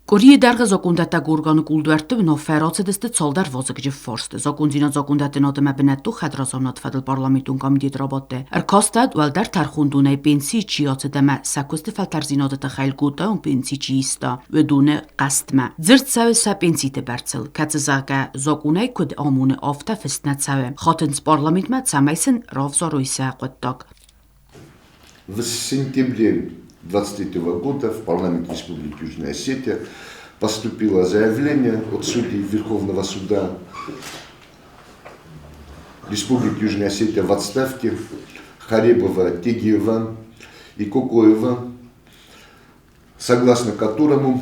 Կորի դարգը զոկունդատա գուրգանը կուլդուերտը նո ֆերոցեդստը ցոլդար ոզգջի ֆորստ զոկունդինո զոկունդատը նոտը մբնետու խադրոսոմնոտ ֆադլ պարլամենտուն կոմիտետ ռոբոտը Արքոստադ վալդար թարխունդունե պենսի չիոցը դեմա սակուստը ֆալտարզինոտը տխայլ գուտա ու պենսի չիստա վդունը կաստմա ձրծավը սա պենսիտը բարձել կացզակա զոկունայ կուդ ամունը օֆտա ֆստնացավը խոտնց պարլամենտմա ցամայսն ռովզորույսա ყոտոկ В сентябре 2023 года в парламент Республики Южная Осетия поступило заявление от судей Верховного суда Республики Южная Осетия в отставке Харебова, Тегиева и Кокоева, согласно которому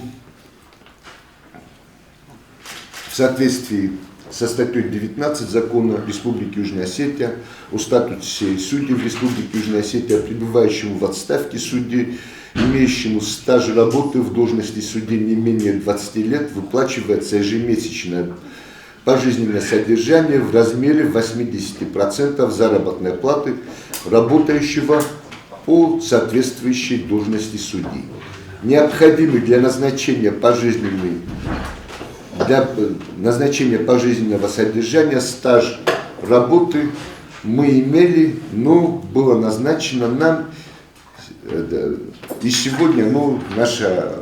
в соответствии со статьей 19 закона Республики Южная Осетия о статусе судей в Республике Южная Осетия, пребывающему в отставке судьи, имеющему стаж работы в должности судьи не менее 20 лет, выплачивается ежемесячное пожизненное содержание в размере 80% заработной платы работающего по соответствующей должности судьи. Необходимый для назначения пожизненного содержания стаж работы мы имели, но было назначено нам, и сегодня наше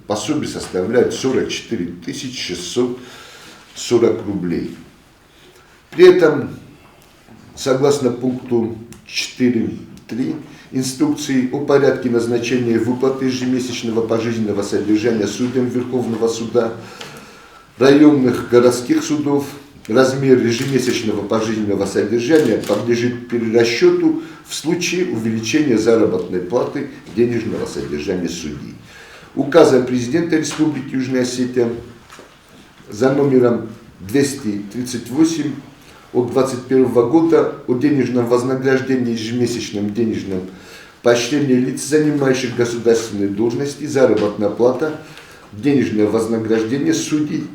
пособие составляет 44 640 рублей. При этом, согласно пункту 4.3 инструкции о порядке назначения и выплаты ежемесячного пожизненного содержания судьям Верховного суда, районных городских судов, размер ежемесячного пожизненного содержания подлежит перерасчету в случае увеличения заработной платы денежного содержания судей. Указом президента Республики Южная Осетия за номером 238 от 2021 года о денежном вознаграждении, ежемесячном денежном поощрении лиц, занимающих государственные должности, заработная плата, денежное вознаграждение судей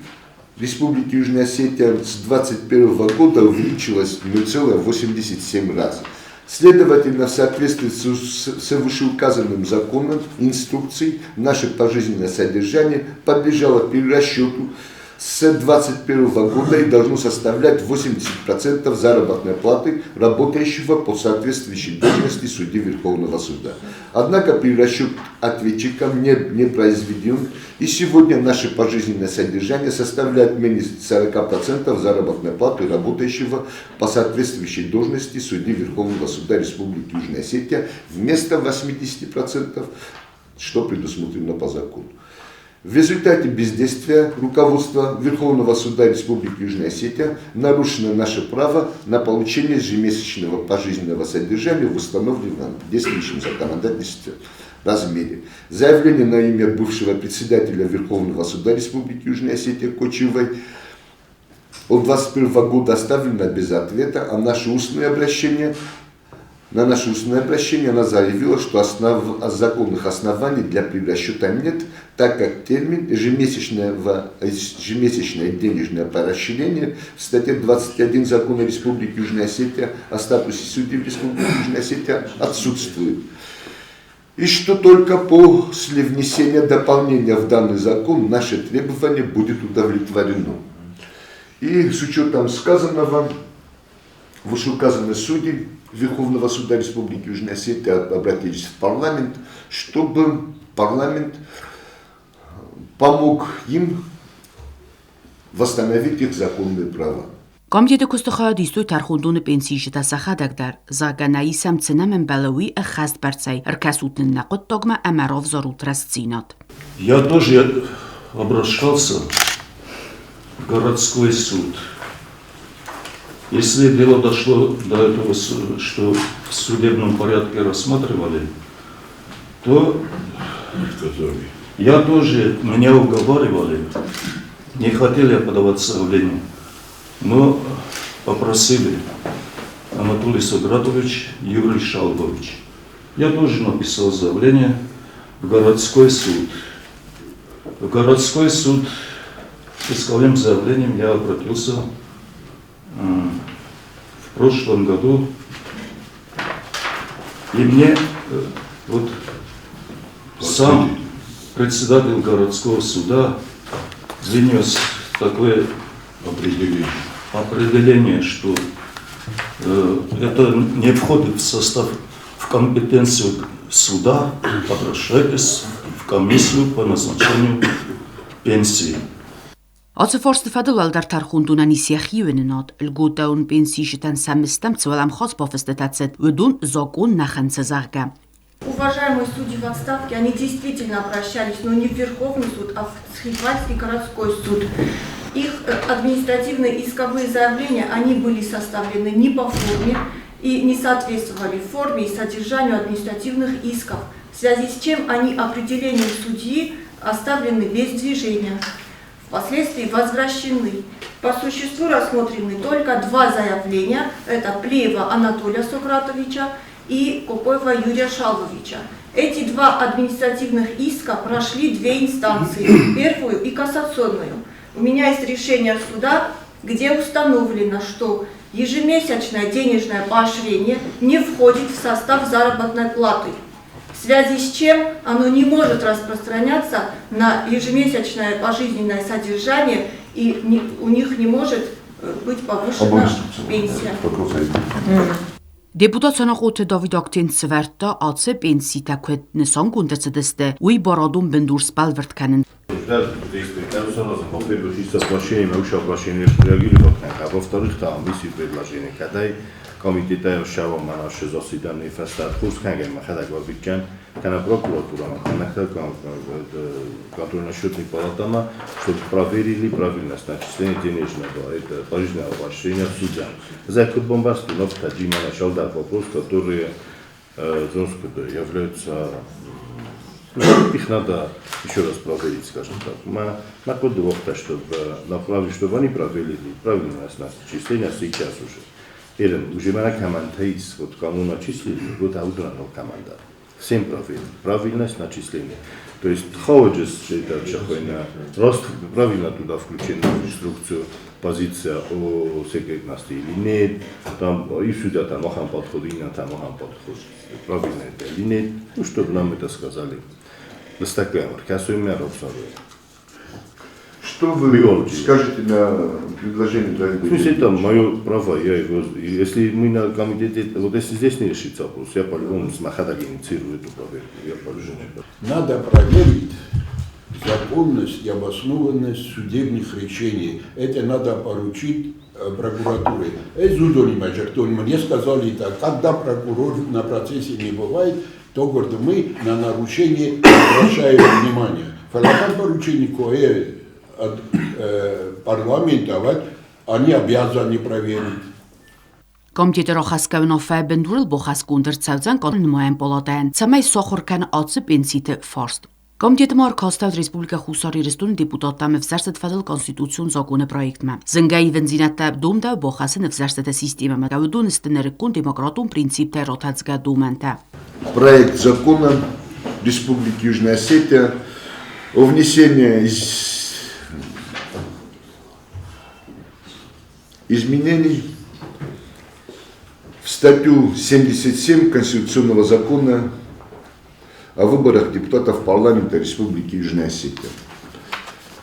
Республики Южная Осетия с 2021 года увеличилось в 0,87 раза. Следовательно, в соответствии с вышеуказанным законом, инструкцией, наше пожизненное содержание подлежало перерасчету с 2021 года и должно составлять 80% заработной платы работающего по соответствующей должности судьи Верховного суда. Однако перерасчет ответчикам не произведен, и сегодня наше пожизненное содержание составляет менее 40% заработной платы работающего по соответствующей должности судьи Верховного суда Республики Южная Осетия вместо 80%, что предусмотрено по закону. В результате бездействия руководства Верховного суда Республики Южная Осетия нарушено наше право на получение ежемесячного пожизненного содержания в установленном действующем законодательстве размере. Заявление на имя бывшего председателя Верховного суда Республики Южная Осетия Кочевой от 2021 года оставлено без ответа, а на наше устное обращение она заявила, что законных оснований для перерасчета нет, так как термин ежемесячное денежное поощрение в статье 21 закона Республики Южная Осетия о статусе судей в Республике Южная Осетия отсутствует. И что только после внесения дополнения в данный закон наше требование будет удовлетворено. И с учетом сказанного, вышеуказанные судьи Верховного суда Республики Южная Осетия обратились в парламент, чтобы парламент помог им восстановить их законные права. Կոմիտետը կուստխայադիստու թարխունդունը պենսիի տասախադակդար զագանայի սամցնամեն բալավի ախաստ բարցայ արկասուտնն նaqot տոգմա ամարով զորուտրասցինատ. Я тоже обращался в городской суд. Если дело дошло до этого, что в судебном порядке рассматривали, то меня уговаривали, не хотели подавать заявление. Но попросили Анатолий Согратович, Юрий Шалбович. Я тоже написал заявление в городской суд. В городской суд с исковым заявлением я обратился в прошлом году. И мне сам председатель городского суда вынес такое определение, что это не входит в компетенцию суда, обращайтесь в комиссию по назначению пенсии. Ացեֆորստը ֆադլալ դարտար խունդունան իսիախիյուննոտ լգուտաուն пенсийшитан самистам цвалам хоспофестетацет удун зокун наханцезарга. Уважаемые судьи в отставке, они действительно обращались, но не в Верховный суд, а в Схитвальский городской суд. Их административные исковые заявления, они были составлены не по форме и не соответствовали форме и содержанию административных исков, в связи с чем они определением судьи оставлены без движения. Впоследствии возвращены. По существу рассмотрены только два заявления. Это Плеева Анатолия Сократовича и Копоева Юрия Шалвовича. Эти два административных иска прошли две инстанции, первую и кассационную. У меня есть решение суда, где установлено, что ежемесячное денежное поощрение не входит в состав заработной платы, в связи с чем оно не может распространяться на ежемесячное пожизненное содержание и у них не может быть повышена пенсия. Դեպուտացիոնախոթը Դավիթ Ակտին ծվերտը ացե պենսի տակուետ նսան կունդեցդստե ուի բարադում բնդուր սպալ վրտքանն Предыдущее соглашение, научное соглашение реагировало на это. Во-вторых, там миссии предложения, когда комитеты Шавомана, заседание фестат, курс хангем, когда говорят, когда прокуратура, контрольно-счетный палатама, чтобы проверили правильность начисления денежного, это пожизненного поощрения судьям. За это бомбастунов Таджима начал дать вопрос, которые являются. Их надо еще раз проверить, скажем так. На код вахта, чтобы направить, чтобы они проверили правильность начисления сейчас уже. Или уже меня команда есть, вот кому начислили, вот аудранов команда. Всем проверили правильность начисления. То есть хауджес, что это чахойна, рост правильно туда включена в инструкцию позиция о секретности или нет, там и судья там махам подходит, и там махам подходит, правильно это или нет, ну чтобы нам это сказали. Что вы скажете на предложение Дравида? Ну, это мое право, я его, если мы на комитете, вот если здесь не решится вопрос, я по-любому с Махатак инициирую эту проверку, я по-любому. Надо проверить законность и обоснованность судебных решений. Это надо поручить прокуратуре. Мне сказали так, когда прокурор на процессе не бывает, то говорит, мы на нарушение обращаем внимание. Фалакан поручение от парламента, они обязаны проверить. Կոմիտետը ռոխասկայունով է բնդուրել բոխասկուն դրծավձան կանոն մոյեն պոլատեն, ծամայ սոխորքան ացը պենսիты форст. Կոմիտետը մարքաստավ Республика Хусар Ирестուն депутатам վզարստվադել Конституцион законы проектма. Զնգայի վնձինատա դումդա բոխասը վզարստը система մտավդուն ստներկուն демократун принцип тайротацга думента. Проект закона Республики Южная Осетия о внесении изменений в статью 77 Конституционного закона о выборах депутатов парламента Республики Южная Осетия.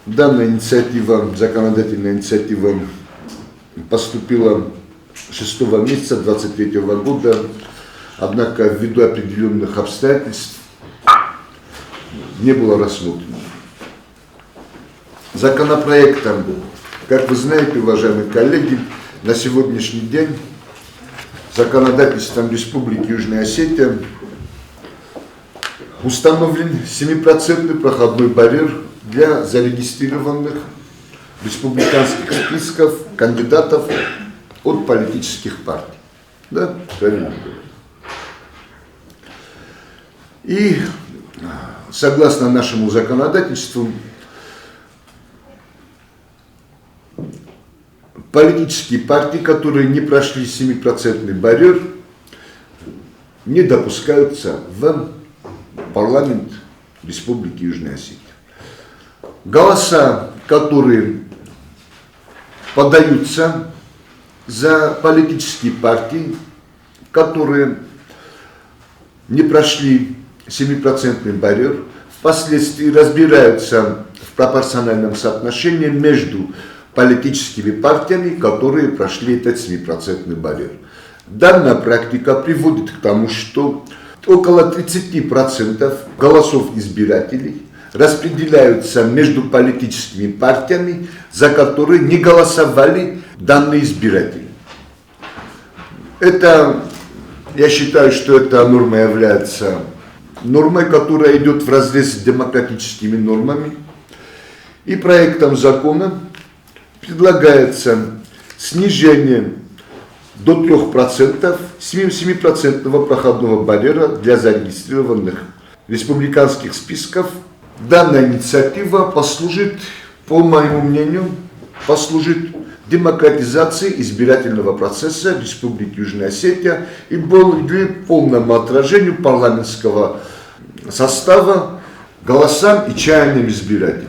Данная инициатива, законодательная инициатива, поступила 6 месяца 2023 года, однако ввиду определенных обстоятельств не было рассмотрено. Законопроектом, как вы знаете, уважаемые коллеги, на сегодняшний день законодательством Республики Южная Осетия установлен 7% проходной барьер для зарегистрированных республиканских списков кандидатов от политических партий. Да, правильно. И согласно нашему законодательству, политические партии, которые не прошли 7% барьер, не допускаются в парламент Республики Южная Осетия. Голоса, которые подаются за политические партии, которые не прошли 7% барьер, впоследствии разбираются в пропорциональном соотношении между политическими партиями, которые прошли этот 7% барьер. Данная практика приводит к тому, что около 30% голосов избирателей распределяются между политическими партиями, за которые не голосовали данные избиратели. Я считаю, что эта норма является нормой, которая идет вразрез с демократическими нормами. И проектом закона предлагается снижение до 3% 7% проходного барьера для зарегистрированных республиканских списков. Данная инициатива послужит, по моему мнению, демократизации избирательного процесса Республики Южная Осетия и будет полному отражению парламентского состава голосам и чаяниям избирателей.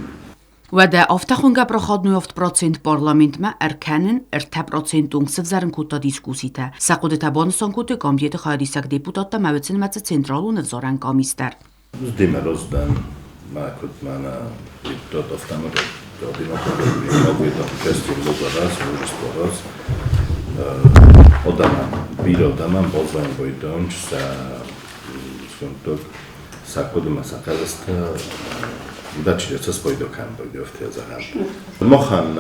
Wede aftaxunga prochodnujoft procent parlamentma erkennen procentung sevzarenkuta diskusite. Sakudeta bonsonkute komitete kharisak deputatta mavecen matze centralun vzoran komistar. Zdimerozdan makutmana tot oftamot demokratului участие много раз, множество раз. Odamam pozvan Bojdonč sakudima sakazasta удачливаться с пойдокам пойдёвте захам. Мохан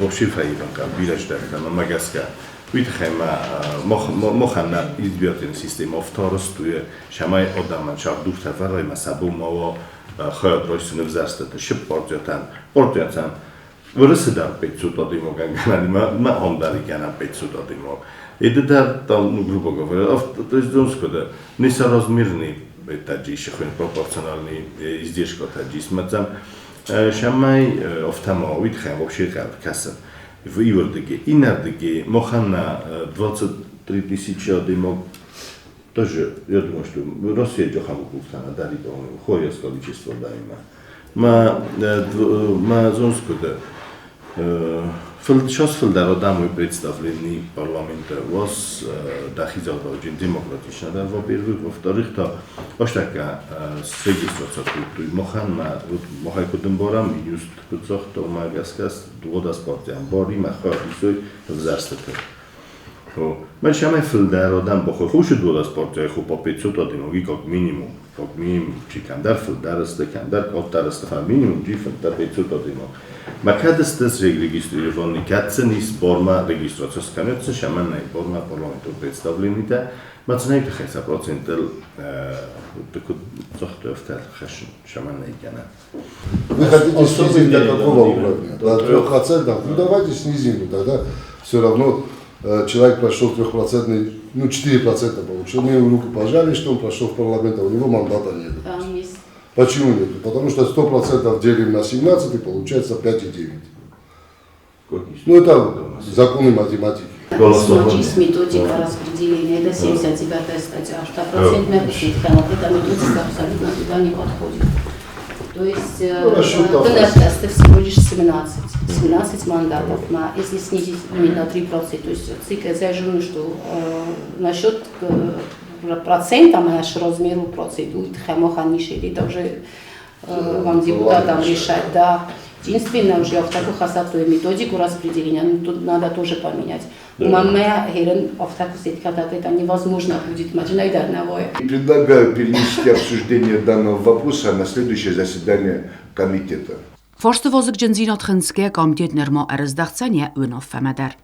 вообще фаиванка билаждакна магаска. Витхема мохан избирательная система второстуе шамай одаман шардуфта фарайма сабумово хойдройсны взарстата шиппортятан портятан вырысыдар 500 одимоган ма ондаригана 500 одимог. Это там грубо говоря, то есть донскода несоразмерный таджиш, пропорциональный издержка таджис. Матам шамай офтамо витхем вообще касса в Иордеге, Инардеге, Мохана 23 тысячи одимог. Тоже, я думаю, что Россия джохаму куфтана дали хоя количество дайма. Ма зонскода сейчас филдаrodamul представленный парламента was дахизал очень демократично, да, во-первых, во-вторых, то оштака с регистрацией Моханна, Мохайкутен Борам, Юст Куцох, то Магаскас, Двода спортян, Бори, Махарисой, Взарстата. Мен шаме филдаrodam бохой хуш Двода спортян, ху по 500 одиноги как минимум чикандар филдарасте, кандар оттарасте, минимум джифандар 500 одиног. Макадастас регистрированный катценис борма регистрация сканется шаманной борма парламенту представленнита мацнайт хайса процентел такой захтофтер хашин шаманной гана. Вы хотите снизить до какого уровня? До 3%? Ну давайте снизим, тогда все равно человек прошел 3%, 4% получил. Мы ему руку пожали, что он прошел в парламент, а у него мандата нет. Почему нет? Потому что 100% делим на 17 и получается 5,9. Ну это законы математики. Есть методика распределения, это 79-я статья, что процентная высотка, но эта методика абсолютно туда не подходит. То есть ТНРТСТ всего лишь 17 мандатов, если снизить именно 3%, то есть ЦИК заявил, что насчет процентам наш размеру процедуры хамоханиши, это уже вам депутатам решать, да. Единственное, уже в такую хасатую методику распределения, тут надо тоже поменять. Мамея херен в такую сеть, когда это невозможно будет, Предлагаю перенести обсуждение данного вопроса на следующее заседание комитета. Forste возик джензинот хэнске комитет нермо араздахцане унов фамадар.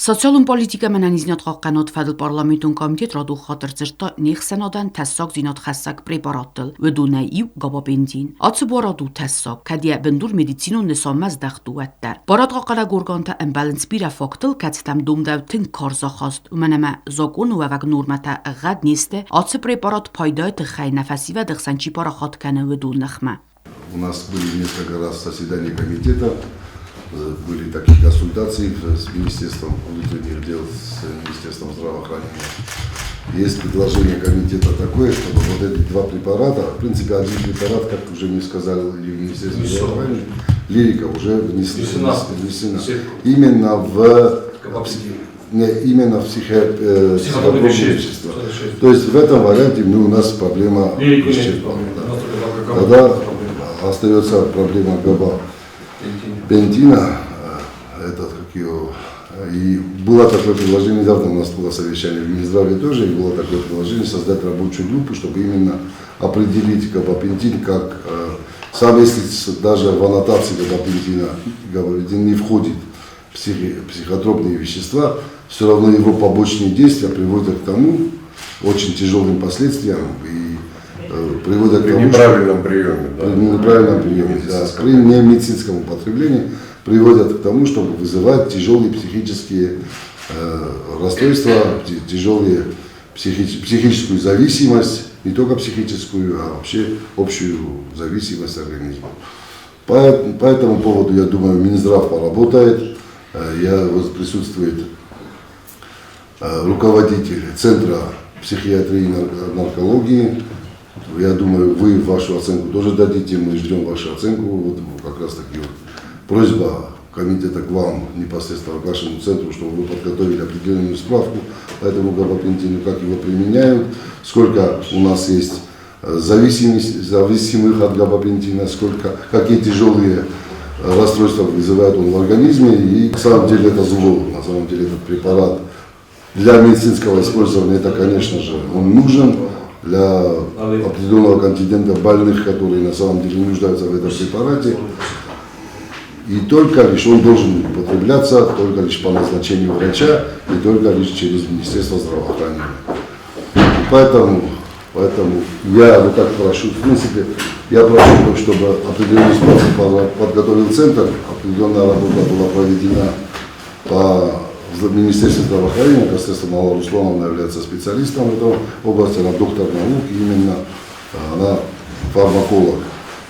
Սոցիալում պոլիտիկա մենանիզնյոտ խաղկանոտ ֆադլ պարլամենտուն կոմիտետ ռադու խատր ծրտա նիխսենոդան թեսսակ զինոտ խեսակ պրեպարատել վդունայ իու գաբաբենձին ացը բորադու թեսսակ կադիա բնդուր մեդիցինուն նսամազ դախտու այттար բարատ ղաղալա գորգանտա ըմբալնց բիրա ֆոկտել կացտամ դումդավթին կարզախաստ ումանամա զոկուն ուավակ նուրմատա ղադ նիստե ացը պրեպարատ պայդայ տխայ նաֆասիվա դխսանչի պարախատ կանը վդու նխմա У нас были несколько раз заседания комитета. Были такие консультации с Министерством внутренних дел, с Министерством здравоохранения. Есть предложение комитета такое, чтобы вот эти два препарата, в принципе, один препарат, как уже мне сказали в Министерстве здравоохранения, лирика уже внесена. Именно в Не, именно психотропные вещества. То есть в этом варианте у нас проблема исчерпана. Да. Тогда остается проблема габапентина. И было такое предложение, недавно у нас было совещание в Минздраве тоже, и было такое предложение создать рабочую группу, чтобы именно определить габапентин как, сам если даже в аннотации габапентин не входит в психотропные вещества, все равно его побочные действия приводят к тому, очень тяжелым последствиям и приводят к тому, неправильном приеме, да? При неправильном приеме, да, при немедицинском употреблении приводят к тому, чтобы вызывать тяжелые психические расстройства, тяжелые психическую зависимость, не только психическую, а вообще общую зависимость организма. По этому поводу, я думаю, Минздрав поработает. Присутствует руководитель Центра психиатрии и наркологии. Я думаю, вы вашу оценку тоже дадите, мы ждем вашу оценку. Вот как раз таки вот просьба комитета к вам непосредственно к вашему центру, чтобы вы подготовили определенную справку по этому габапентину, как его применяют, сколько у нас есть зависимых от габапентина, какие тяжелые расстройства вызывает он в организме, и на самом деле это зло, на самом деле этот препарат для медицинского использования, это, конечно же, он нужен для определенного контингента больных, которые на самом деле нуждаются в этом препарате. И только лишь он должен употребляться, только лишь по назначению врача и только лишь через Министерство здравоохранения. И поэтому я вот так прошу, в принципе, я прошу, чтобы определенную справку подготовил Центр, определенная работа была проведена по Министерству здравоохранения, непосредственно Алла Руслановна является специалистом в этой области, она доктор наук, именно она фармаколог.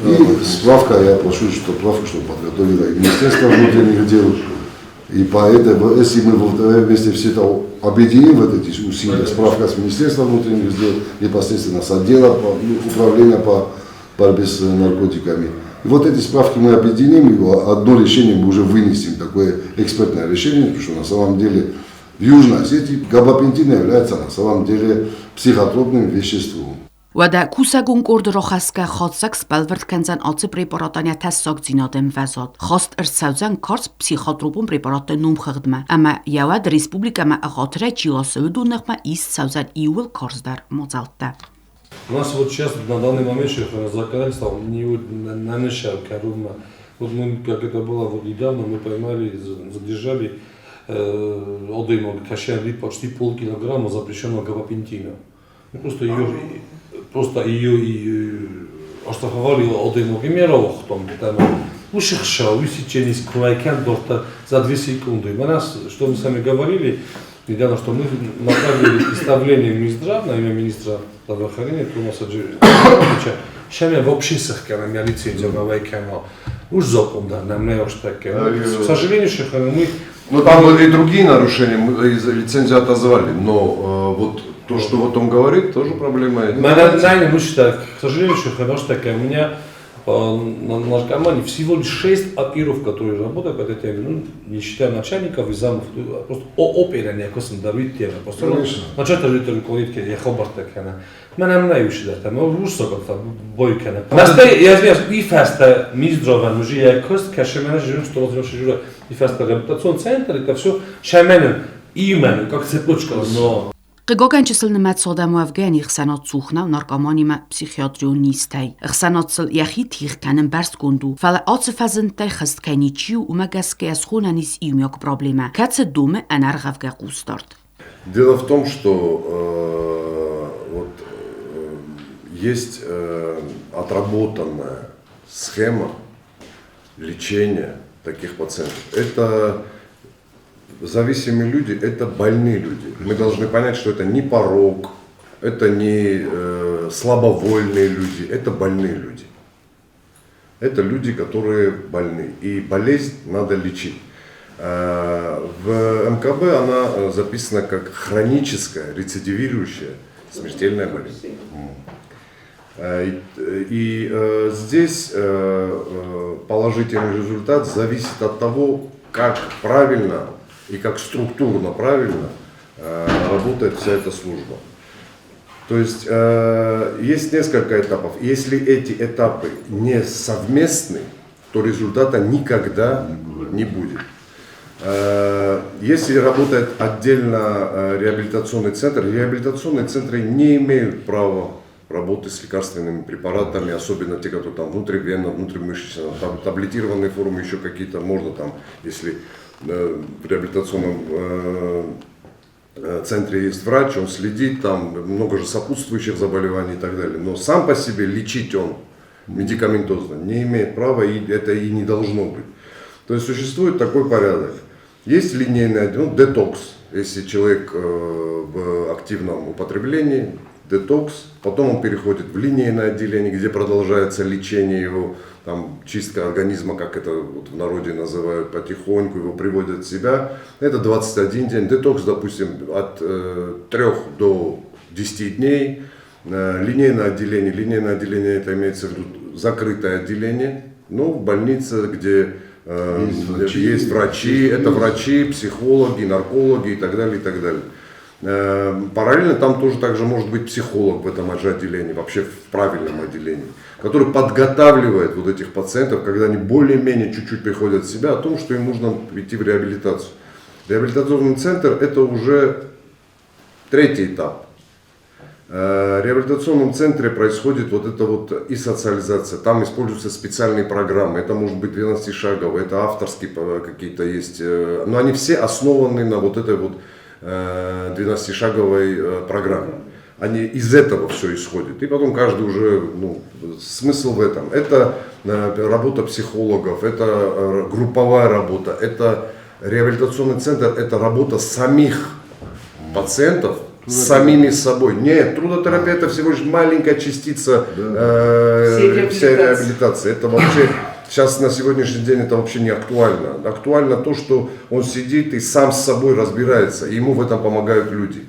И справка, я прошу, чтобы подготовила и Министерство внутренних дел. И поэтому, если мы вместе все это объединим, вот эти усилия, справка с Министерства внутренних дел, непосредственно с отдела управления по борьбе с наркотиками. И вот эти справки мы объединим, и одно решение мы уже вынесем, такое экспертное решение, потому что на самом деле в Южной Осетии габапентин является на самом деле психотропным веществом. Wada kusagун կորդրոխասկա խոցակ սպալվրտ կենցան ացի պրեպարատանյա թասակ ձինադեմ վազատ։ Խաստ ըրսավզան կարց պսիխատրոպում պրեպարատը նում խղդմա։ Ամա յավադ ռեսպուբլիկամա աղատրա ճիլասը դուննախմա իս սավզան իուլ կարzdar մոծալտա։ У нас вот сейчас на данный момент законодательство не намешал корона. Вот мы, как это было вот недавно, мы поймали, задержали кашерли почти полкилограмма запрещенного габапентина. Просто ее и оштрафовали один гемеров, там ушихшал, усечение сквайкан дорта за 2 секунды. Что мы с вами говорили, недавно, что мы направили представление Минздрава на имя министра здравоохранения Томаса Джиковича. Сейчас вообще сохраняем я лицензию на вайкану. Уж закон, да, нам не уж так. К сожалению, мы... Ну там были и другие нарушения, мы лицензию отозвали, но вот то, что вот он говорит, тоже проблема. К сожалению, у меня на наркомане всего лишь 6 опиров, которые работают по этой теме, не считая начальников и замов, просто оперение, косм давит тема. Начать это руководитель, я хобар такая. Мене не учили, там руссо как-то бойкана. Я извиняюсь, и фаста Минздрава, уже я кост, кашемена живем, что возможно живу, и фаста реабилитационный центр, это все шаменен, имен, как цепочка, но Qigogən çisilnimət sodəmü əvgən ixsanat suxna narkomanimə psixiatriyon nistəy. İxsanatsıl yaxi tixkənin bərst qundu. Fələ atsı fəzintəy xıstkəniçiyu uməgəskə əsxonanis iyumyak problemə. Kətsə dume ənərğəvgə qustart. Дело в том, что есть отработанная схема лечения таких пациентов. Это зависимые люди, это больные люди. Мы должны понять, что это не порок, это не слабовольные люди, это больные люди. Это люди, которые больны. И болезнь надо лечить. В МКБ она записана как хроническая, рецидивирующая смертельная болезнь. И здесь положительный результат зависит от того, как правильно и как структурно правильно работает вся эта служба. То есть есть несколько этапов. Если эти этапы не совместны, то результата никогда не будет. Если работает отдельно реабилитационные центры не имеют права работы с лекарственными препаратами, особенно те, которые там внутривенно, внутримышечно, там таблетированные формы, еще какие-то можно там, если в реабилитационном центре есть врач, он следит, там много же сопутствующих заболеваний и так далее. Но сам по себе лечить он медикаментозно не имеет права, и это и не должно быть. То есть существует такой порядок. Есть линейный детокс, если человек в активном употреблении, детокс, потом он переходит в линейное отделение, где продолжается лечение его, там, чистка организма, как это вот в народе называют, потихоньку его приводят в себя. Это 21 день. Детокс, допустим, от 3 до 10 дней. Линейное отделение это имеется в виду закрытое отделение, но в больнице, где есть врачи, это врачи, психологи, наркологи и так далее, и так далее. Параллельно там тоже также может быть психолог в этом же отделении, вообще в правильном отделении, который подготавливает вот этих пациентов, когда они более-менее чуть-чуть приходят в себя, о том, что им нужно идти в реабилитацию. Реабилитационный центр это уже третий этап. В реабилитационном центре происходит вот эта вот и социализация, там используются специальные программы, это может быть 12-шаговые, это авторские какие-то есть, но они все основаны на вот этой вот 12-шаговой программе. Они из этого все исходит. И потом каждый уже, смысл в этом. Это работа психологов, это групповая работа, это реабилитационный центр, это работа самих пациентов с самими собой. Нет, трудотерапия это всего лишь маленькая частица всей реабилитации. Это вообще сейчас на сегодняшний день это вообще не актуально. Актуально то, что он сидит и сам с собой разбирается, и ему в этом помогают люди.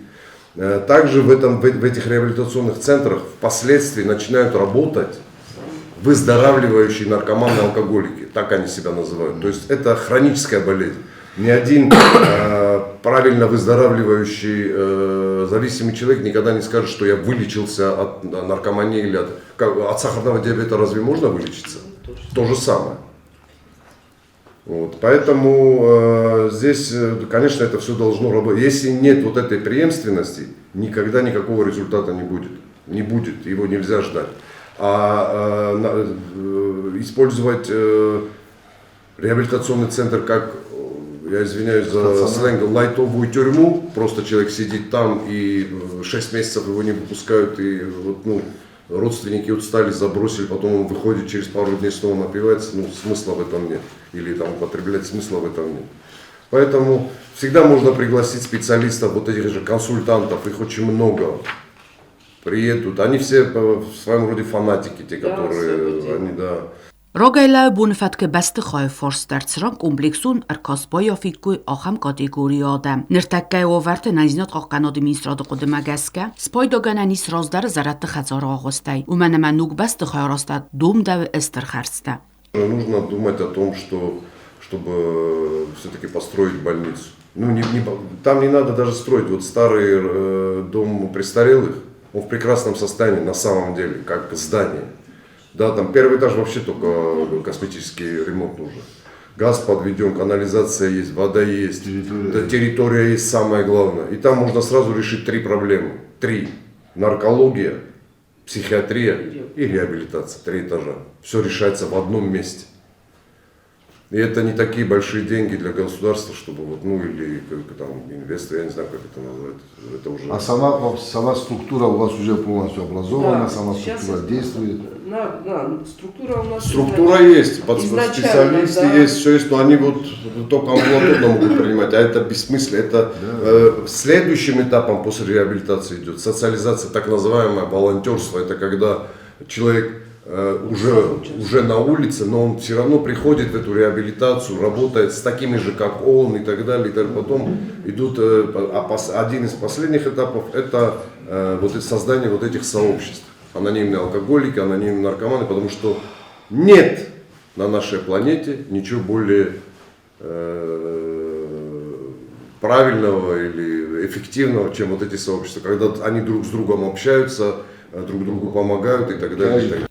Также в этих реабилитационных центрах впоследствии начинают работать выздоравливающие наркоманы, алкоголики, так они себя называют. То есть это хроническая болезнь. Ни один правильно выздоравливающий зависимый человек никогда не скажет, что я вылечился от наркомании или от сахарного диабета. Разве можно вылечиться? То же самое. Вот. Поэтому здесь, конечно, это все должно работать. Если нет вот этой преемственности, никогда никакого результата не будет. Не будет, его нельзя ждать. А использовать реабилитационный центр как, я извиняюсь за сленг, лайтовую тюрьму, просто человек сидит там и 6 месяцев его не выпускают, и родственники устали, забросили, потом он выходит через пару дней снова напивается, смысла в этом нет. Или там употреблять, смысла в этом нет. Поэтому всегда можно пригласить специалистов, вот этих же консультантов, их очень много. Приедут, они все в своем роде фанатики, те, которые, они, да. Ռոգայլայ բունֆատկը բեստը խայ ֆորստերցրան կոմպլեքսուն արքասպոյոֆիկույ ախամ կատեգորիադը նրտակկայ օվերտը նայզնոտ աղկանոդի մինստրադը կոդմագասկա սպոյդոգանանիս ռոզդարը զարատը խածոր աղոստայ ու mənəմənուկ բեստը խայրոստատ դումդավ էստր խարստա. Нужно думать о том, чтобы все-таки построить больницу. Там не надо даже строить. Вот старый дом престарелых, он в прекрасном состоянии на самом деле, как здание. Да, там первый этаж вообще только косметический ремонт нужен. Газ подведен, канализация есть, вода есть, территория есть, самое главное. И там можно сразу решить 3 проблемы. 3. Наркология, психиатрия и реабилитация. 3 этажа. Все решается в одном месте. И это не такие большие деньги для государства, чтобы или там инвесторы, я не знаю, как это назвать. Это уже... А сама структура у вас уже полностью образована, да, сама структура действует? Структура у нас... Структура есть, специалисты да. Есть, все есть, но они только амбулаторно могут принимать, а это бессмысленно. Это следующим этапом после реабилитации идет социализация, так называемое волонтерство. Это когда человек уже на улице, но он все равно приходит в эту реабилитацию, работает с такими же, как он и так далее. И так потом идут, один из последних этапов это создание вот этих сообществ. Анонимные алкоголики, анонимные наркоманы, потому что нет на нашей планете ничего более правильного или эффективного, чем вот эти сообщества, когда они друг с другом общаются, друг другу помогают и так далее.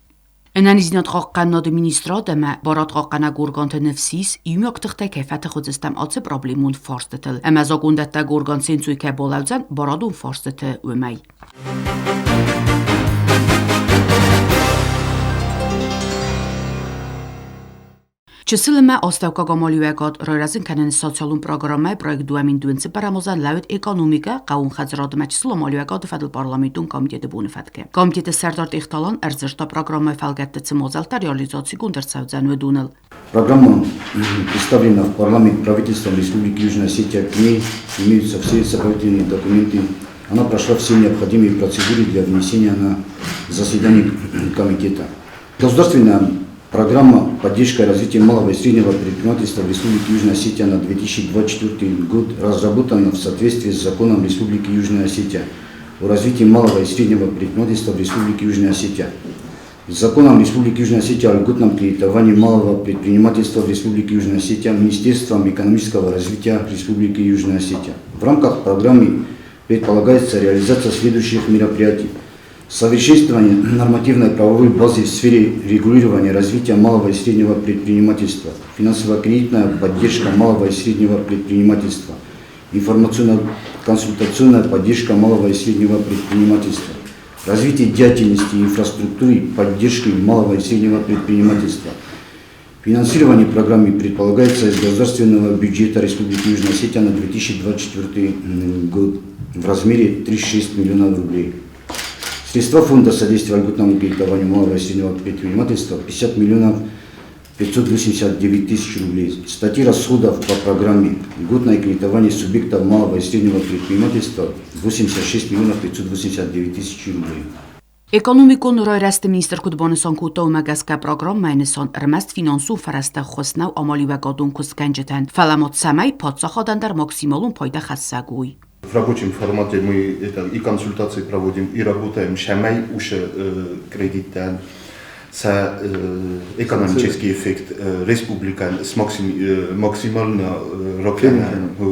Ընանիզնոտ խողկաննոդը մինիստրոդը բորոտ խողկանագուրգոնտը նվսիս իմյոկտղտե կեֆատը խոծստամ ոցը պրոբլիմուն ֆորստըտլ əməzogundətdə gurgon sensույkə bolavcan borodun forstıtı üməy. Չսլմə ostevkogomolüegod roirazın kanın sosyalun programı proyekt duamin düğünsi paramozan lavit ekonomika qavun xazrodı məçslomolüegod fədl parlamentun komiteti bunu fədke. Komiteti sərdort ixtalan ərzirta программы фалгаттыцы мозалта реализации гундерцавзан ведунал. Программа представлена в парламент правительством Республики Южная Осетия. К ней имеются все сопроводительные документы. Она прошла все необходимые процедуры для внесения на заседание комитета. Государственная программа поддержка и развития малого и среднего предпринимательства в Республике Южная Осетия на 2024 год разработана в соответствии с законом Республики Южная Осетия о развитии малого и среднего предпринимательства в Республике Южная Осетия. С законом Республики Южная Осетия о льготном кредитовании малого предпринимательства в Республике Южная Осетия Министерством экономического развития Республики Южная Осетия. В рамках программы предполагается реализация следующих мероприятий. Совершенствование нормативной правовой базы в сфере регулирования развития малого и среднего предпринимательства, финансово-кредитная поддержка малого и среднего предпринимательства, информационно-консультационная поддержка малого и среднего предпринимательства, развитие деятельности и инфраструктуры поддержки малого и среднего предпринимательства. Финансирование программы предполагается из государственного бюджета Республики Южная Осетия на 2024 год в размере 36 миллионов рублей. Средства фонда содействия льготному кредитованию малого и среднего предпринимательства 50 миллионов 589 тысяч рублей. Статьи расходов по программе льготное кредитование субъектов малого и среднего предпринимательства 86 миллионов 589 тысяч рублей. Էկոնոմիկոն ռոյրաստը մինիստր կուտբոնեսոն կուտով մագասկա պրոգրամ մայնեսոն ռմաստ ֆինանսու ֆարաստա խոսնավ ամալիվագոդուն կուսկանջտան ֆալամոտ սամայ փոցախոդանդար մոքսիմոլուն փոյդա խասսագույ. В рабочем формате мы и консультации проводим, и работаем шамай уше кредита с экономический эффект республика с максимально рокена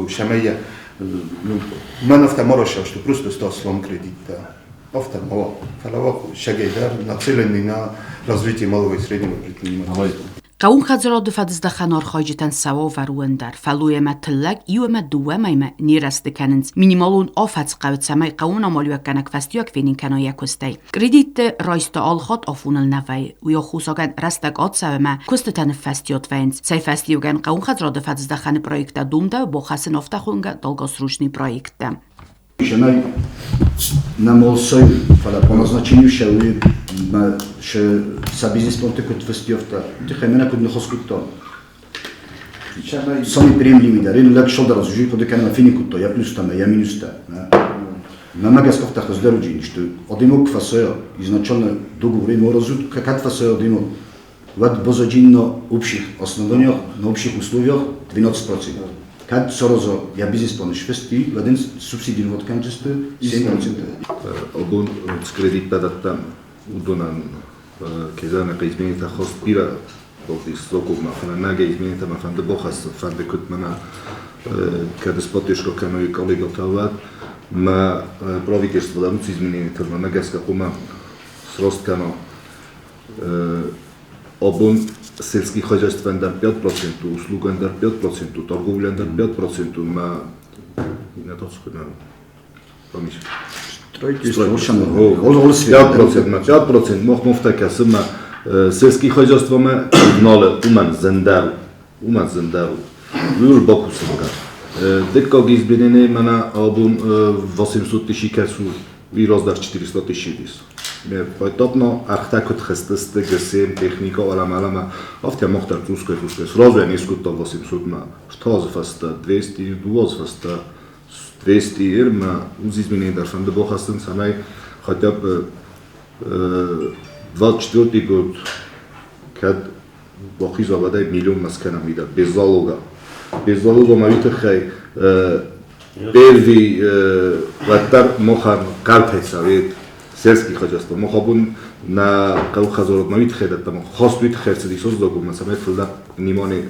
шамая. Мы автомороша, что просто стал слом кредита. Автомало, фалаваху, шагайдар, нацеленный на развитие малого и среднего предпринимательства. Qawun xadzarod fadizdaxan orxojitən savo varuendar faluyema tıllag iwema duwema nirastıkanınız minimalun ofats qavitsamay qawun amalüyakkanak fastiyok venin kanoya kustay. Kreditte roysta alxot afunul navay uyoxusogan rastak otsavema kustatan fastiyot vens. Say fastiyogan qawun xadzarod fadizdaxan projekta dumda boxasın oftaxunga долгосрочный проекта. Шанай на молсой фала по назначению шауи ше са бизнес понте кот фестивта тихемена кот нохоскутто сами приемлеми да рен лак шолда разжуй под канал финикутто я плюс-то я минус-то на магасков-то раздаруджин что одинок фасоя изначально договоры моразут как фасоя одинок вот бозаджинно общих основаниях на общих условиях 12%. Kad sorozo ja biznes planiš festi, vaden subsidировать kančestu 7%. Obun skreditadatta udonan kezana izmenita host pira bolti sokuma naga izmenita ma fande bohas fande kutmana kad spoteško kano i kolega tavat ma правительство да муци изменени търна нагаска кума сросткано обун селски хозяйствен дар 5%, услуган дар 5%, торговлян дар 5%, ма на точка на помиш. Строительство 5%, мох така сама селски хозяйство ма ноле уман зендару. Уж боку сага. Дека ги избенене мана обун 800 тысяч касу и раздар 400 тысяч дис. Поэтому ахтакот хастасты гасем техника алама автя мохтар тускай сразу я не скутал 800 на что за фаста 200 дуоз фаста 200 ирма уз изменение дарфан да бохастын санай хотя бы 24 год kad бохи завадай миллион маскана мида без залога мавита хай первый ватар мохан картеца вид сельский хозяйство. Мохабун на каухазорот мавитхедат там хостуит херцеди создогу масамет флда внимание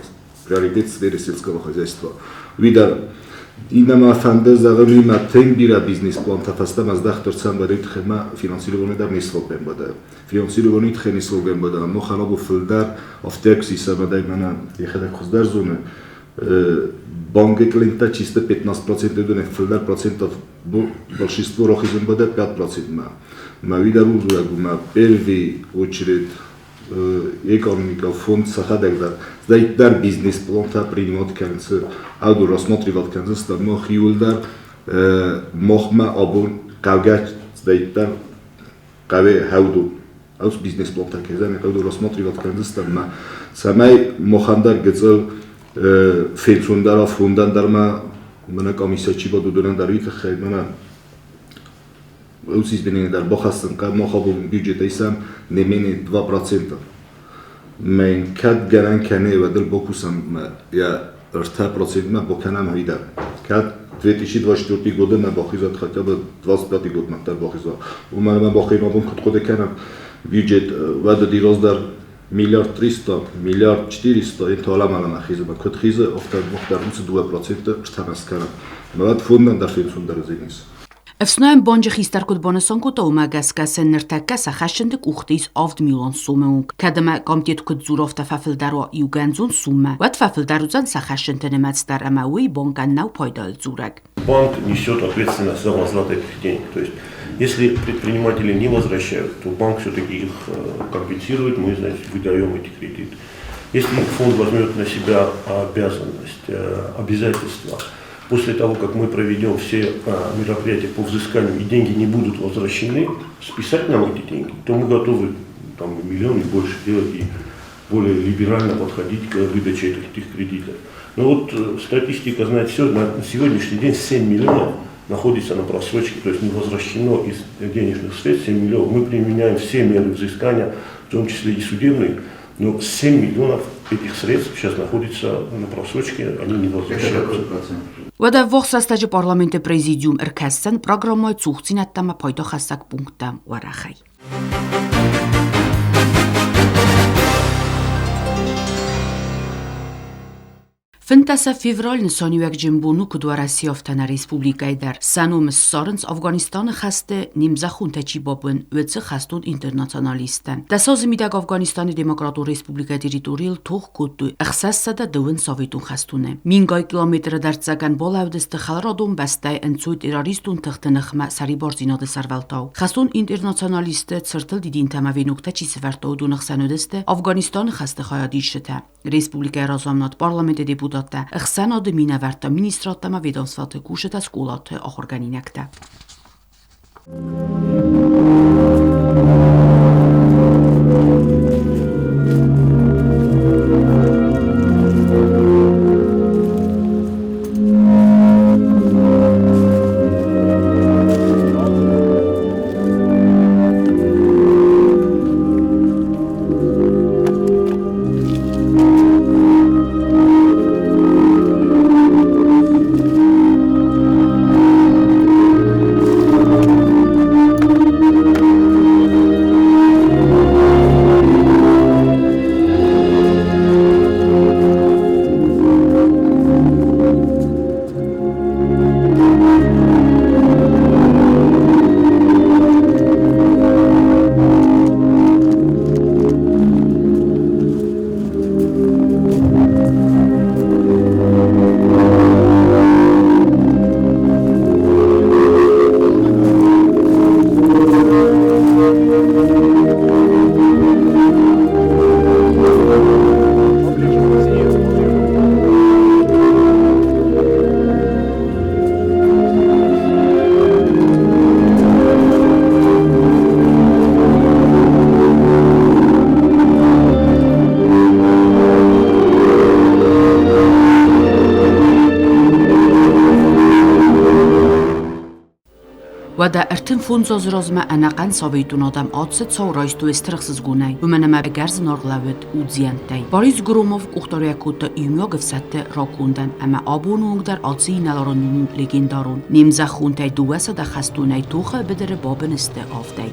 приоритет сферы сельского хозяйства. Видар Инама фандаз дагы ма тенбира бизнес план тафаста маздах торцан барит хема финансирование да мислопен бада. Финансирование тхени слоген бада. Но ханабу филдар автекси самадай мана ехада хуздар зоны. Банки клиента чисто 15% донет филдар процентов большинство рохизм бада 5% ма. Ма видару дуагума первый очередь экономика фонд сахадагдар сдайтдар бизнес план-та принимать конце аду рассматривать конце станно хиулдар мохма абун кавгач сдайтдар каве хауду аус бизнес план-та кезан аду рассматривать конце станно самай мохандар гцел фенсундар фондандарма мана комиссия чибаду донандар ит хаймана Уз изменение дар бохастан ка мохабу бюджета исам не менее 2%. Мен кад гаран кане ва дил бокусам я 2% ма боканам хидар. Кад 2024 года ма бохизат хотя бы 25 год мактар бохиза. У ма бохима бун код канам бюджет вада дироздар миллиард 300 миллиард 400 интола мала хизба код хиза офтар мохтар 2% штанас канам. Мад фондан дар финсундар зинис. Efsnaim bonje gistarkut bonesonkut omagasgasen nertakasa khashendik ukhtis 7 milyon sumung. Kadama komitetkut zurofta fafildaro yuganzun summa. Wat fafildaruzan сахашентенемацдар амауи бонкан нау пайдал зурак. Банк несет ответственность за возврат этих денег. То есть, если предприниматели не возвращают, то банк все-таки их компенсирует, мы, значит, выдаем эти кредиты. Если фонд возьмет на себя обязанность, обязательства, после того, как мы проведем все мероприятия по взысканию и деньги не будут возвращены, списать нам эти деньги, то мы готовы там, миллион и больше делать и более либерально подходить к выдаче этих кредитов. Но вот статистика знает все, на сегодняшний день 7 миллионов находится на просрочке, то есть не возвращено из денежных средств 7 миллионов. Мы применяем все меры взыскания, в том числе и судебные, но 7 миллионов этих средств сейчас находится на просрочке, они не возвращаются. Вада вохсастаджи парламенте президиум эркастен программой цухцинаттама пайда хасак пунктам варахай. Фентаса февраль нсонюек джимбуну кудва Россияфтана республикай дар санум соренс Афганистан хасте нимзахун тачибабын вэцэ хастун интернационалистан. Дасоз мидаг Афганистани демократу республика территориал тух кутту ахсассада дывын советун хастуне. Мингай километр дарцаган болавдысты халрадун бастай энцуй террористун тахтынахма сариборзинады сарвалтау. Хастун интернационалисты цыртыл дидин тамавенук тачисвартау дунах санудысты Афганистан хасты хаядишта. Республика разамнат парламенте депутат Ixsan minavärta ministraatama vedomsvalde kuuseda skuulate ahorganinäktä. Вада эртэн фунзо зрозма анакан советун адам адсе цаурайсту эстрахсыз гунай. Вменама бегарз норглавет удзиянтай. Борис Громов ухторякута юмёгов сатте ракундан ама абунунгдар адси иналарон легендарун. Немзахунтай дуаса да хастунай туха бедере бабенесте авдай.